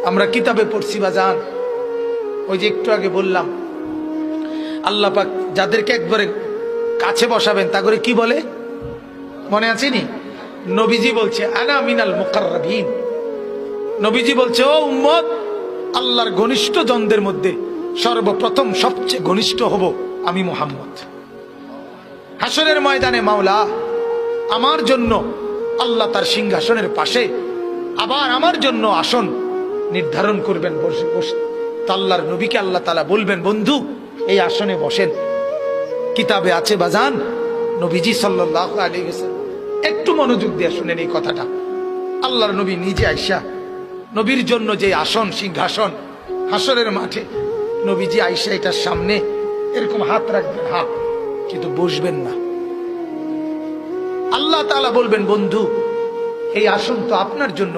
আমরা কিতাবে পড়ছি বাজান, ওই যে একটু আগে বললাম আল্লাহ পাক যাদেরকে একবারে কাছে বসাবেন তা করে কি বলে মনে আছে নি? নবীজি বলছে আনা মিনাল মুকাররাবিন। নবীজি বলছে ও উম্মত, আল্লাহর ঘনিষ্ঠ জনদের মধ্যে সর্বপ্রথম সবচেয়ে ঘনিষ্ঠ হব আমি মুহাম্মদ। হাসরের ময়দানে মাওলা আমার জন্য আল্লাহ তার সিংহাসনের পাশে আবার আমার জন্য আসন নির্ধারণ করবেন বসে বসে। আল্লাহর নবীকে আল্লাহ তাআলা বলবেন, বন্ধু এই আসনে বসেন। কিতাবে আছে বাজান, নবীজি সাল্লাল্লাহু আলাইহি ওয়াসাল্লাম, একটু মনোযোগ দিয়ে শুনেন এই কথাটা। আল্লাহর নবী নিজে আয়েশা, নবীর জন্য যে আসন সিংহাসন হাসরের মাঠে, নবীজি আয়েশা এটার সামনে এরকম হাত রাখবেন, হাত, কিন্তু বসবেন না। আল্লাহ তাআলা বলবেন, বন্ধু এই আসন তো আপনার জন্য।